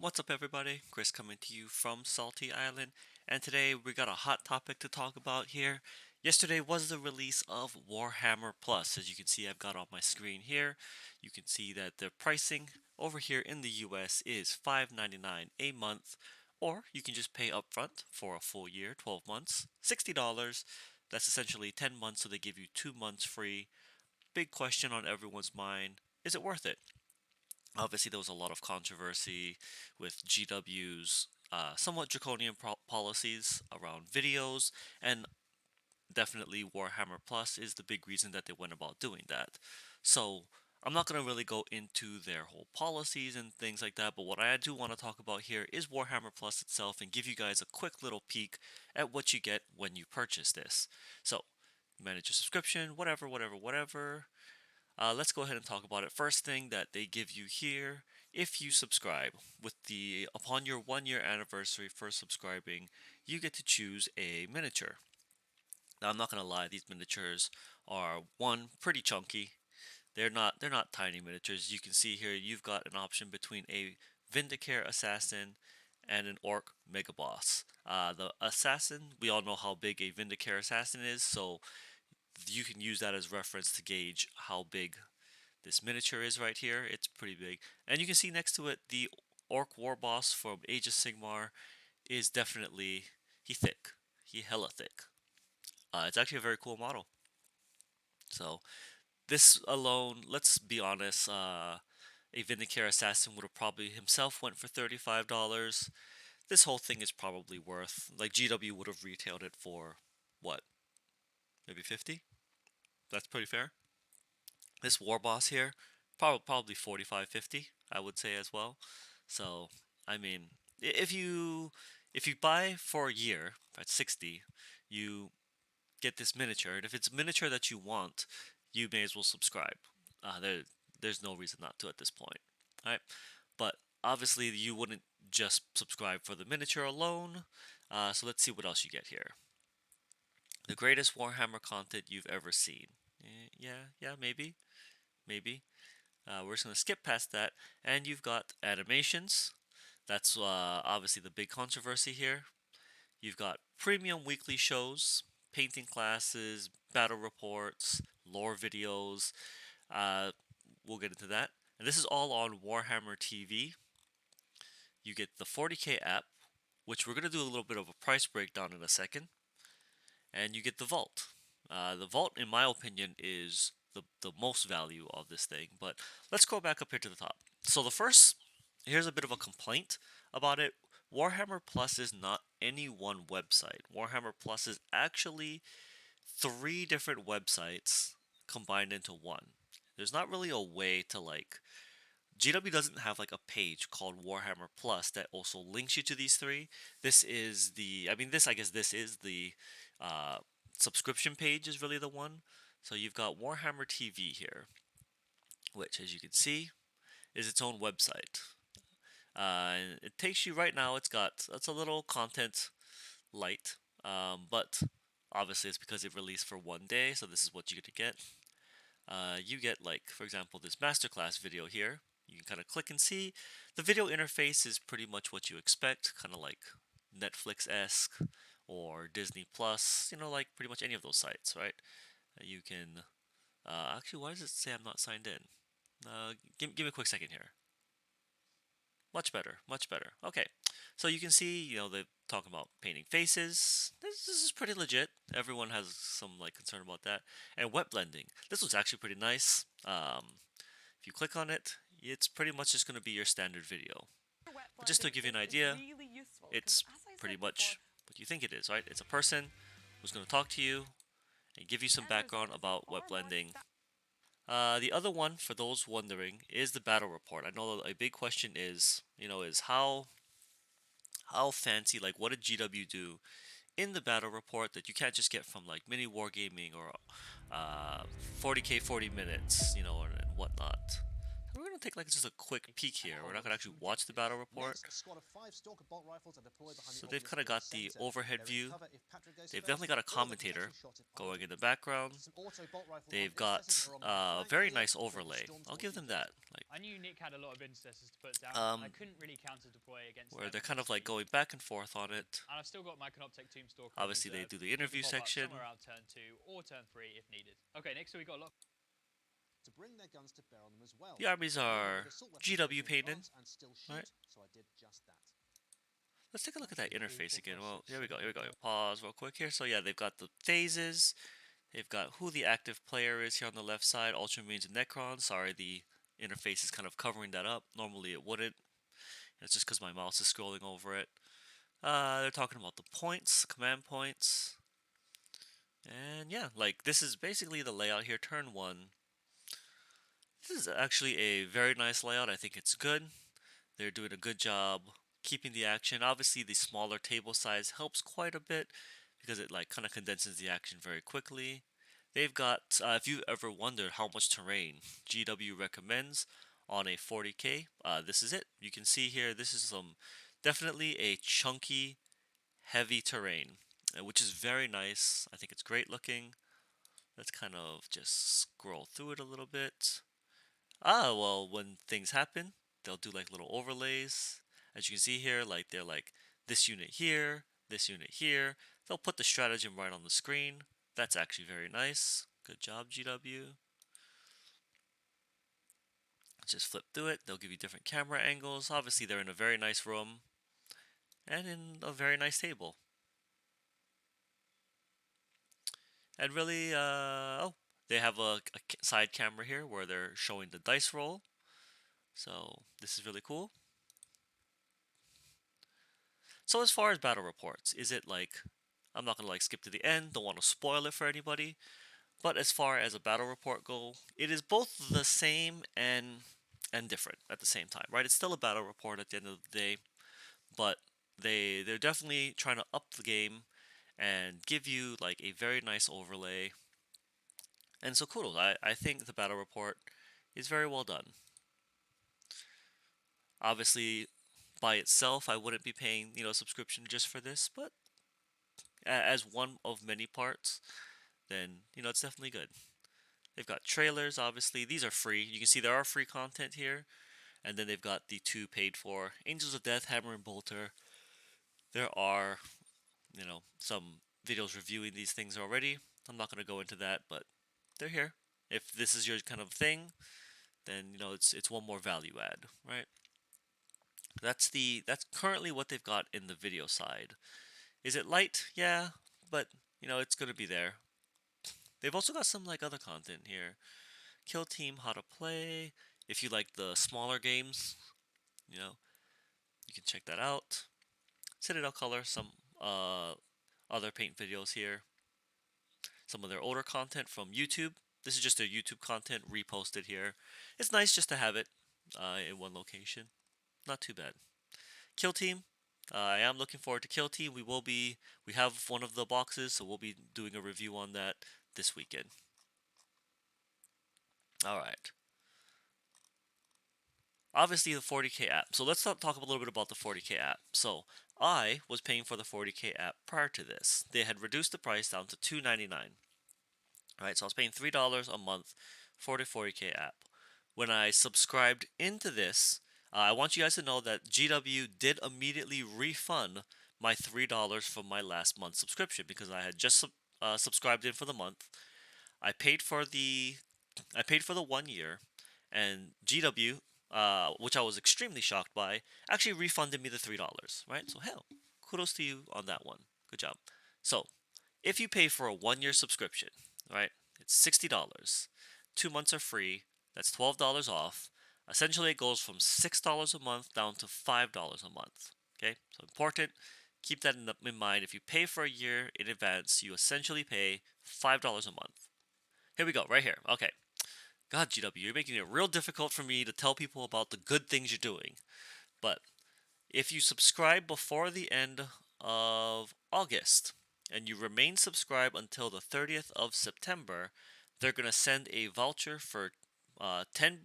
What's up everybody? Chris coming to you from Salty Island, and today we got a hot topic to talk about here. Yesterday was the release of Warhammer Plus. As you can see, I've got on my screen here. You can see that the pricing over here in the US is $5.99 a month, or you can just pay upfront for a full year, 12 months, $60. That's essentially 10 months, so they give you 2 months free. Big question on everyone's mind, is it worth it? Obviously, there was a lot of controversy with GW's somewhat draconian policies around videos, and definitely Warhammer Plus is the big reason that they went about doing that. So, I'm not going to really go into their whole policies and things like that, but what I do want to talk about here is Warhammer Plus itself and give you guys a quick little peek at what you get when you purchase this. So, manage your subscription, whatever. Let's go ahead and talk about it. First thing that they give you here, if you subscribe with the upon your 1 year anniversary for subscribing, you get to choose a miniature. Now I'm not gonna lie, these miniatures are one pretty chunky. They're not tiny miniatures. You can see here you've got an option between a Vindicare assassin and an orc mega boss. The assassin, we all know how big a Vindicare assassin is, so you can use that as reference to gauge how big this miniature is right here. It's pretty big. And you can see next to it the Orc War Boss from Age of Sigmar is definitely, he thick. He hella thick. It's actually a very cool model. So this alone, let's be honest, a Vindicare Assassin would have probably himself went for $35. This whole thing is probably worth, like GW would have retailed it for, what, maybe 50? That's pretty fair. This War Boss here, probably 45, 50, I would say as well. So, I mean, if you buy for a year at 60, you get this miniature, and if it's a miniature that you want, you may as well subscribe. There's no reason not to at this point, right? But obviously, you wouldn't just subscribe for the miniature alone. So let's see what else you get here. The greatest Warhammer content you've ever seen. Yeah, maybe. We're just going to skip past that, and you've got animations. That's obviously the big controversy here. You've got premium weekly shows, painting classes, battle reports, lore videos. Uh, we'll get into that. And this is all on Warhammer TV. You get the 40K app, which we're going to do a little bit of a price breakdown in a second. And you get the Vault. The Vault, in my opinion, is the most value of this thing. But let's go back up here to the top. So the first, here's a bit of a complaint about it. Warhammer Plus is not any one website. Warhammer Plus is actually 3 different websites combined into one. There's not really a way to like GW doesn't have like a page called Warhammer Plus that also links you to these 3. This is the I guess this is the uh, subscription page is really the one. So you've got Warhammer TV here, which as you can see is its own website. And it takes you right now. It's a little content light, but obviously it's because it released for 1 day. So this is what you're gonna get. You get, like, for example, this masterclass video here. You can kind of click and see. The video interface is pretty much what you expect, kind of like Netflix-esque or Disney Plus, like pretty much any of those sites, right? You can, actually, why does it say I'm not signed in? Give me a quick second here. Much better, much better. Okay, so you can see, they're talking about painting faces. This is pretty legit. Everyone has some like concern about that. And wet blending. This was actually pretty nice. If you click on it, it's pretty much just going to be your standard video. But just to give you an idea, it's pretty much what you think it is, right? It's a person who's going to talk to you and give you some background about wet blending. The other one, for those wondering, is the battle report. I know a big question is how fancy, like what did GW do in the battle report that you can't just get from like mini wargaming or 40k 40 minutes, and whatnot. we're gonna take like just a quick peek here. We're not gonna actually watch the battle report. So they've kind of got the overhead view. They've definitely got a commentator going in the background. They've got a very nice overlay. I'll give them that. Like, I knew Nick had a lot of intercessors to put down, and I couldn't really counter deploy against where them they're kind of like going back and forth on it. And I've still got my Canoptech Tombstalker. Obviously, they do the interview section. Somewhere around turn 2 or turn 3 if needed. Okay, Nick, so we got a lot. To bring their guns to bear on them as well. The armies are GW painted, right? So I did just that. Let's take a look at that interface again. Well, here we go. Pause real quick here. So yeah, they've got the phases. They've got who the active player is here on the left side. Ultramarines and Necrons. Sorry, the interface is kind of covering that up. Normally it wouldn't. It's just because my mouse is scrolling over it. They're talking about the points, command points. And yeah, like this is basically the layout here. Turn 1. This is actually a very nice layout. I think it's good. They're doing a good job keeping the action. Obviously, the smaller table size helps quite a bit because it like kind of condenses the action very quickly. They've got, if you ever wondered how much terrain GW recommends on a 40k, this is it. You can see here, this is definitely a chunky, heavy terrain, which is very nice. I think it's great looking. Let's kind of just scroll through it a little bit. Well, when things happen, they'll do like little overlays. As you can see here, like they're like this unit here, this unit here. They'll put the stratagem right on the screen. That's actually very nice. Good job, GW. Just flip through it. They'll give you different camera angles. Obviously, they're in a very nice room and in a very nice table. And really, they have a side camera here where they're showing the dice roll. So this is really cool. So as far as battle reports, is it like, I'm not going to like skip to the end, don't want to spoil it for anybody, but as far as a battle report go, it is both the same and different at the same time, right? It's still a battle report at the end of the day, but they're definitely trying to up the game and give you like a very nice overlay. And so kudos, I think the battle report is very well done. Obviously, by itself, I wouldn't be paying, a subscription just for this, but as one of many parts, then, it's definitely good. They've got trailers, obviously. These are free. You can see there are free content here. And then they've got the 2 paid for. Angels of Death, Hammer and Bolter. There are, some videos reviewing these things already. I'm not going to go into that, but they're here. If this is your kind of thing, then, it's one more value add, right? That's currently what they've got in the video side. Is it light? Yeah, but it's gonna be there. They've also got some like other content here. Kill Team, how to play. If you like the smaller games, you can check that out. Citadel Color, some other paint videos here. Some of their older content from YouTube. This is just their YouTube content reposted here. It's nice just to have it in one location. Not too bad. Kill Team. I am looking forward to Kill Team. We have one of the boxes, so we'll be doing a review on that this weekend. Alright. Obviously the 40k app. So let's talk a little bit about the 40k app. So I was paying for the 40k app prior to this. They had reduced the price down to $2.99. Alright, so I was paying $3 a month for the 40k app. When I subscribed into this, I want you guys to know that GW did immediately refund my $3 from my last month's subscription because I had just subscribed in for the month. I paid for the 1 year, and GW, which I was extremely shocked by, actually refunded me the $3. Right? So hell, kudos to you on that one. Good job. So if you pay for a 1 year subscription, right, it's $60. 2 months are free. That's $12 off. Essentially, it goes from $6 a month down to $5 a month. Okay, so important. Keep that in mind. If you pay for a year in advance, you essentially pay $5 a month. Here we go, right here. Okay. God, GW, you're making it real difficult for me to tell people about the good things you're doing. But if you subscribe before the end of August and you remain subscribed until the 30th of September, they're going to send a voucher for £10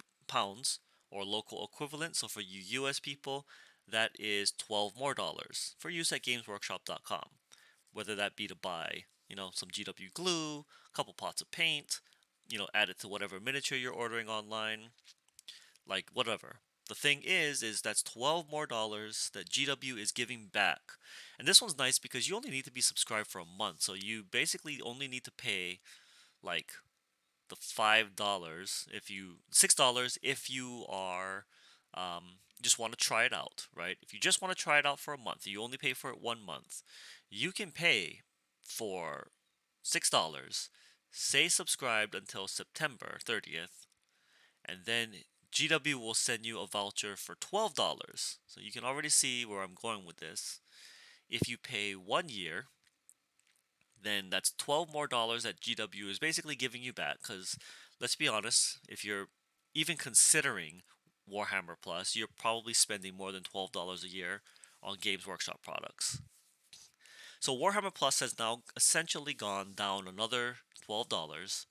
or local equivalent. So for you US people, that is $12 more for use at gamesworkshop.com. Whether that be to buy, some GW glue, a couple pots of paint, add it to whatever miniature you're ordering online, like whatever. The thing is that's $12 more that GW is giving back. And this one's nice because you only need to be subscribed for a month. So you basically only need to pay like the $5 if you $6 if you are just want to try it out, right? If you just want to try it out for a month, you only pay for it 1 month. You can pay for $6, stay subscribed until September 30th, and then GW will send you a voucher for $12. So you can already see where I'm going with this. If you pay 1 year, then that's $12 more that GW is basically giving you back. Because let's be honest, if you're even considering Warhammer Plus, you're probably spending more than $12 a year on Games Workshop products. So Warhammer Plus has now essentially gone down another $12.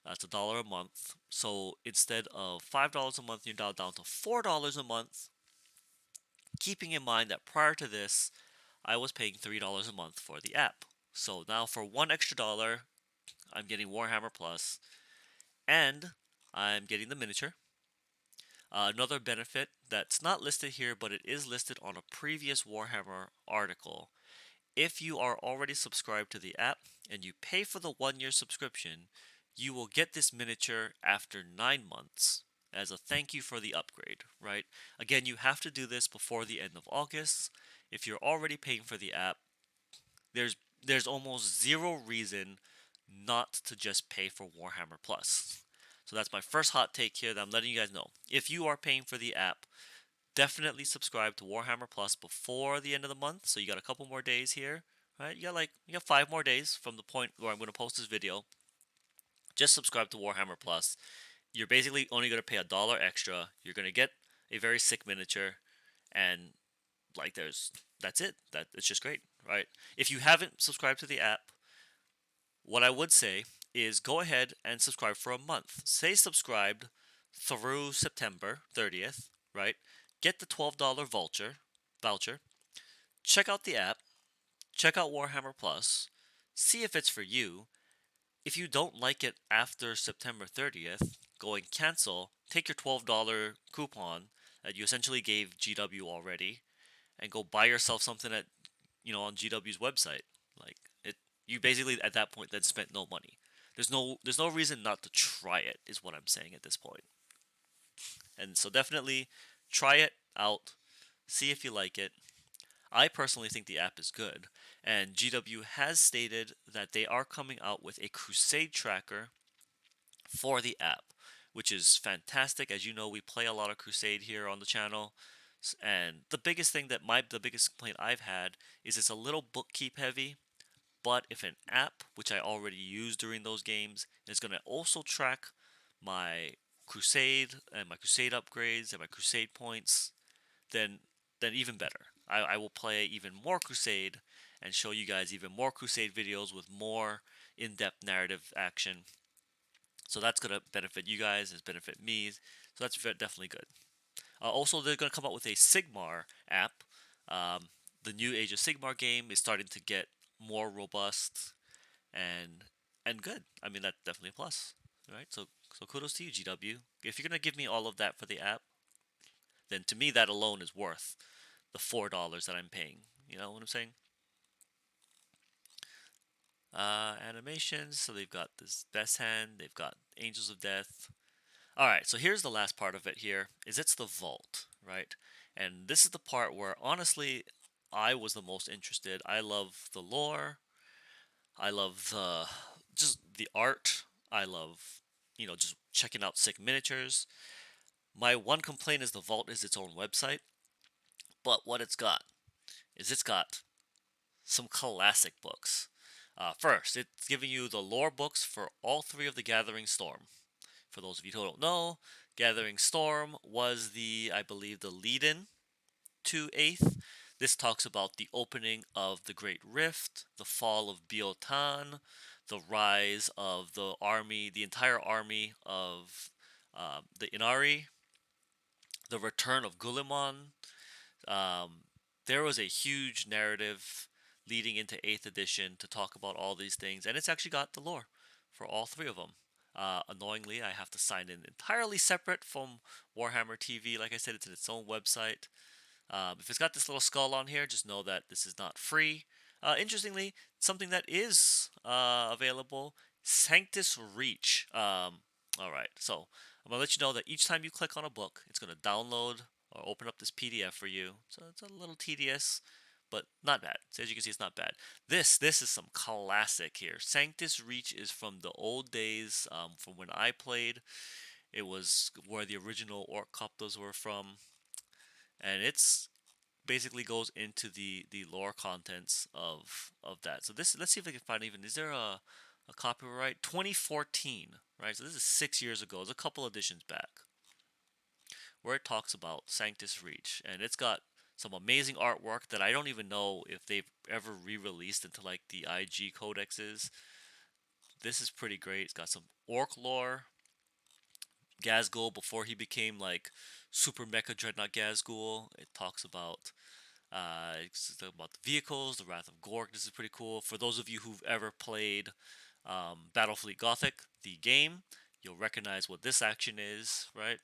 That's $1 a month. So instead of $5 a month, you're now down to $4 a month. Keeping in mind that prior to this, I was paying $3 a month for the app. So now for one extra dollar, I'm getting Warhammer Plus, and I'm getting the miniature. Another benefit that's not listed here, but it is listed on a previous Warhammer article. If you are already subscribed to the app and you pay for the 1 year subscription, you will get this miniature after 9 months as a thank you for the upgrade, right? Again, you have to do this before the end of August. If you're already paying for the app, there's there's almost zero reason not to just pay for Warhammer Plus. So that's my first hot take here that I'm letting you guys know. If you are paying for the app, definitely subscribe to Warhammer Plus before the end of the month. So you got a couple more days here, right? You got 5 more days from the point where I'm going to post this video. Just subscribe to Warhammer Plus. You're basically only going to pay $1 extra. You're going to get a very sick miniature, and like that's it. It's just great, right? If you haven't subscribed to the app, what I would say is go ahead and subscribe for a month. Stay subscribed through September 30th, right? Get the $12 voucher. Check out the app. Check out Warhammer Plus. See if it's for you. If you don't like it after September 30th, go and cancel. Take your $12 coupon that you essentially gave GW already, and go buy yourself something on GW's website. Like it, you basically at that point then spent no money. There's no reason not to try it, is what I'm saying at this point. And so definitely try it out, see if you like it. I personally think the app is good, and GW has stated that they are coming out with a Crusade tracker for the app, which is fantastic. As you know, we play a lot of Crusade here on the channel. And the biggest complaint I've had is it's a little bookkeep heavy. But if an app, which I already use during those games, is going to also track my Crusade and my Crusade upgrades and my Crusade points, then even better. I will play even more Crusade and show you guys even more Crusade videos with more in-depth narrative action. So that's going to benefit you guys, it's benefit me. So that's definitely good. Also, they're going to come out with a Sigmar app. Um, the new Age of Sigmar game is starting to get more robust and good. I mean, that's definitely a plus, right? So kudos to you, GW. If you're going to give me all of that for the app, then to me that alone is worth the $4 that I'm paying. You know what I'm saying? Animations. So they've got this Best Hand. They've got Angels of Death. All right. So here's the last part of it. Here is it's the vault, right? And this is the part where honestly I was the most interested. I love the lore. I love just the art. I love just checking out sick miniatures. My one complaint is the vault is its own website, but what it's got some classic books. First, it's giving you the lore books for all three of the Gathering Storm. For those of you who don't know, Gathering Storm was I believe, the lead-in to 8th. This talks about the opening of the Great Rift, the fall of Biotan, the rise of the entire army of the Inari, the return of Guilliman. Um, there was a huge narrative leading into 8th edition to talk about all these things, and it's actually got the lore for all three of them. Annoyingly, I have to sign in entirely separate from Warhammer TV. Like I said, it's in its own website. If it's got this little skull on here, just know that this is not free. Interestingly, something that is available, Sanctus Reach. All right, so I'm gonna let you know that each time you click on a book, it's gonna download or open up this PDF for you. So it's a little tedious, but not bad. So as you can see, it's not bad. This is some classic here. Sanctus Reach is from the old days, from when I played. It was where the original Orc Coptos were from, and it's basically goes into the lore contents of that. So this, let's see if I can find, even, is there a copyright? 2014, right? So this is 6 years ago. It's a couple editions back where it talks about Sanctus Reach, and it's got some amazing artwork that I don't even know if they've ever re-released into like the IG codexes. This is pretty great. It's got some orc lore. Gazgul before he became like Super Mecha Dreadnought Gazgul. It talks about about the vehicles, the Wrath of Gork. This is pretty cool. For those of you who've ever played Battlefleet Gothic, the game, you'll recognize what this action is, right?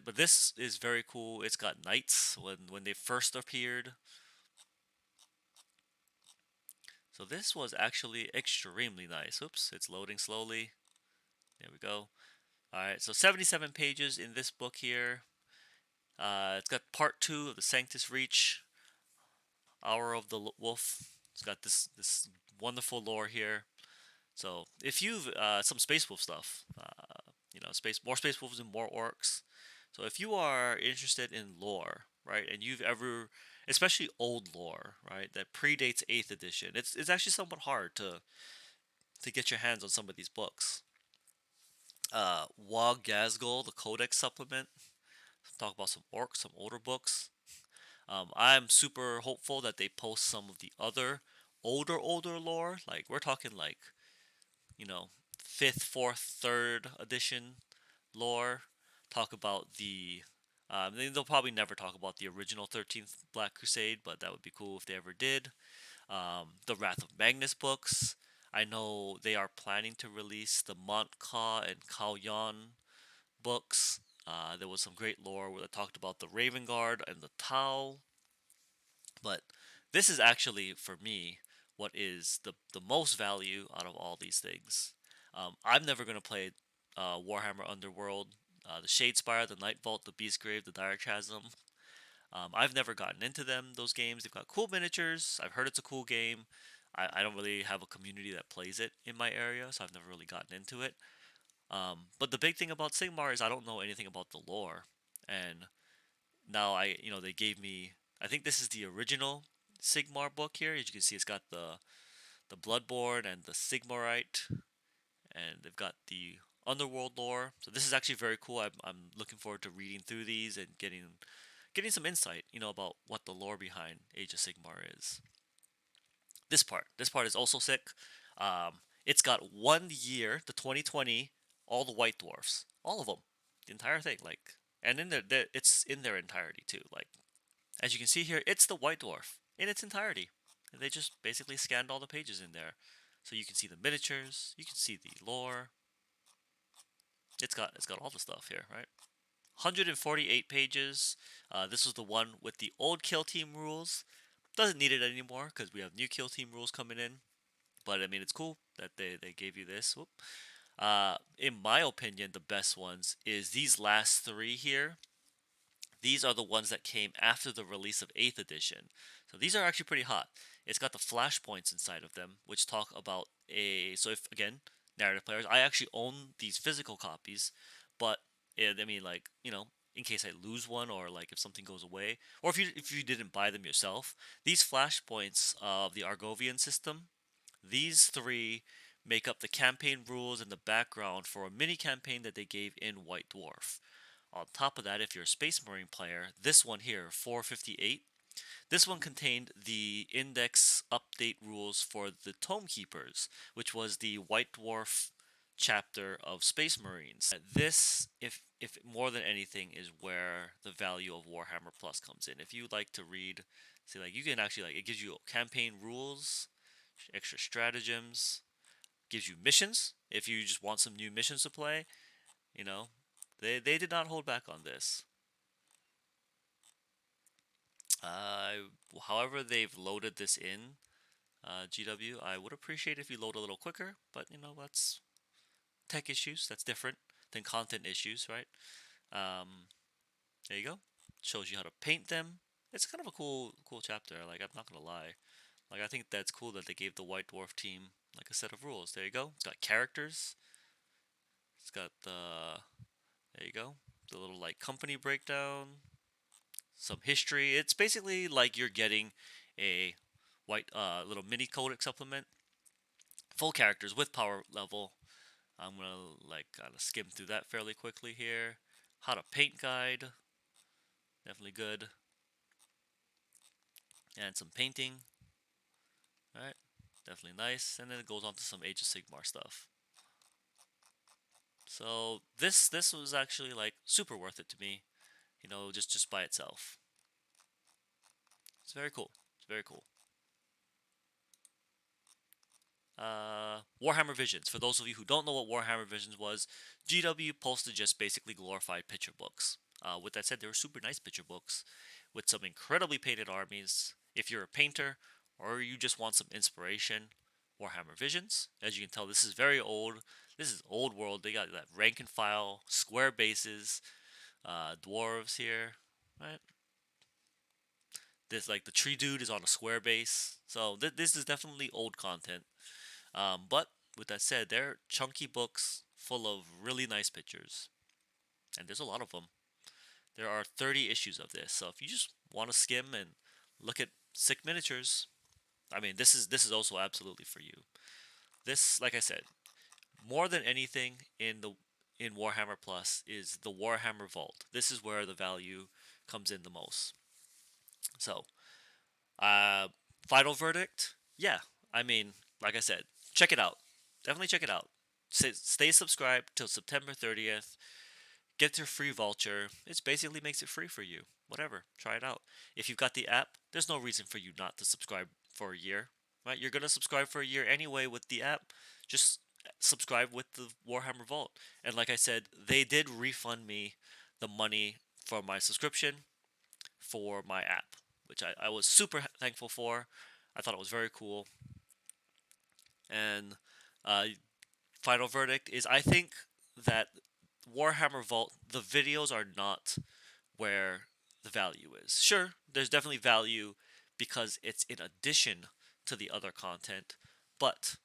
But this is very cool. It's got knights when they first appeared. So this was actually extremely nice. Oops, it's loading slowly. There we go. Alright, so 77 pages in this book here. It's got part 2 of the Sanctus Reach, Hour of the Wolf. It's got this wonderful lore here. So if you've some Space Wolf stuff, more Space Wolves and more orcs. So if you are interested in lore, right, and you've ever, especially old lore, right, that predates 8th edition, it's actually somewhat hard to get your hands on some of these books. Wog Gazgul, the Codex supplement, talk about some orcs, some older books. I'm super hopeful that they post some of the other older lore. Like we're talking like, you know, fifth, fourth, third edition lore. Talk about the. They'll probably never talk about the original 13th Black Crusade, but that would be cool if they ever did. The Wrath of Magnus books. I know they are planning to release the Montclaw and Cao Yan books. There was some great lore where they talked about the Raven Guard and the Tau. But this is actually, for me, what is the most value out of all these things. I'm never going to play Warhammer Underworld, the Shadespire, the Night Vault, the Beastgrave, the Dire Chasm. I've never gotten into them, those games. They've got cool miniatures. I've heard it's a cool game. I don't really have a community that plays it in my area, so I've never really gotten into it. But the big thing about Sigmar is I don't know anything about the lore. And now they gave me, I think this is the original Sigmar book here. As you can see, it's got the Bloodborne and the Sigmarite, and they've got the Underworld lore. So this is actually very cool. I'm looking forward to reading through these and getting some insight, about what the lore behind Age of Sigmar is. This part is also sick. It's got 1 year, the 2020, all the White Dwarfs, all of them, the entire thing, like, and in there, it's in their entirety too. Like, as you can see here, it's the White Dwarf in its entirety. And they just basically scanned all the pages in there, so you can see the miniatures, you can see the lore. It's got all the stuff here, right? 148 pages. This was the one with the old kill team rules. Doesn't need it anymore because we have new kill team rules coming in. But I mean, it's cool that they gave you this. Whoop. In my opinion, the best ones is these last three here. These are the ones that came after the release of 8th edition. So these are actually pretty hot. It's got the flashpoints inside of them, which talk about so if, again, narrative players, I actually own these physical copies, but I mean, like, in case I lose one, or like if something goes away, or if you didn't buy them yourself, these flashpoints of the Argovian system, these three make up the campaign rules and the background for a mini campaign that they gave in White Dwarf. On top of that, if you're a Space Marine player, this one here, 458, this one contained the index update rules for the Tome Keepers, which was the White Dwarf chapter of Space Marines. This, if more than anything, is where the value of Warhammer Plus comes in. If you like to read, see, like you can actually like it gives you campaign rules, extra stratagems, gives you missions if you just want some new missions to play. You know, they did not hold back on this. However, they've loaded this in GW. I would appreciate if you load a little quicker, but you know that's tech issues. That's different than content issues, right? Um, there you go. Shows you how to paint them. It's kind of a cool chapter. Like I'm not gonna lie. Like I think that's cool that they gave the White Dwarf team like a set of rules. There you go. It's got characters. It's got the there you go. The little like company breakdown, some history. It's basically like you're getting a white little mini codex supplement, full characters with power level. I'm gonna like kind of skim through that fairly quickly here. How to paint guide, definitely good, and some painting. All right, definitely nice. And then it goes on to some Age of Sigmar stuff. So this was actually like super worth it to me, you know, just by itself. It's very cool. It's very cool. Warhammer Visions. For those of you who don't know what Warhammer Visions was, GW posted just basically glorified picture books. With that said, they were super nice picture books with some incredibly painted armies. If you're a painter or you just want some inspiration, Warhammer Visions. As you can tell, this is very old. This is old world. They got that rank and file, square bases, dwarves here, right? This like the tree dude is on a square base. So this is definitely old content. But with that said, they're chunky books full of really nice pictures, and there's a lot of them. There are 30 issues of this, so if you just want to skim and look at sick miniatures, I mean, this is also absolutely for you. This, like I said, more than anything in Warhammer Plus is the Warhammer Vault. This is where the value comes in the most. So, uh, final verdict, yeah. I mean, like I said, check it out. Definitely check it out. Stay subscribed till September 30th. Get your free voucher. It basically makes it free for you. Whatever. Try it out. If you've got the app, there's no reason for you not to subscribe for a year. Right? You're gonna subscribe for a year anyway with the app. Just subscribe with the Warhammer Vault. And like I said, they did refund me the money for my subscription for my app, which I was super thankful for. I thought it was very cool. And uh, final verdict is I think that Warhammer Vault, the videos are not where the value is. Sure, there's definitely value because it's in addition to the other content, but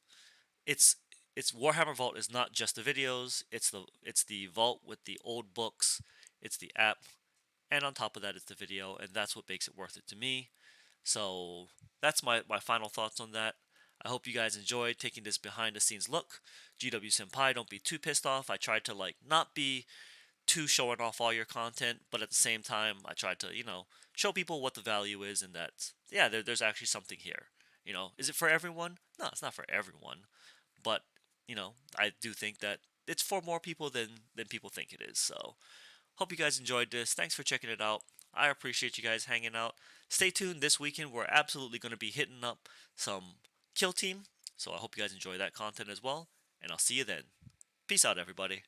it's Warhammer Vault is not just the videos, it's the vault with the old books, it's the app, and on top of that it's the video, and that's what makes it worth it to me. So that's my final thoughts on that. I hope you guys enjoyed taking this behind the scenes look. GW Senpai, don't be too pissed off. I tried to like not be too showing off all your content, but at the same time, I tried to, you know, show people what the value is and that, yeah, there's actually something here. You know, is it for everyone? No, it's not for everyone. But, you know, I do think that it's for more people than people think it is. So, hope you guys enjoyed this. Thanks for checking it out. I appreciate you guys hanging out. Stay tuned this weekend. We're absolutely going to be hitting up some Kill Team. So I hope you guys enjoy that content as well. And I'll see you then. Peace out, everybody.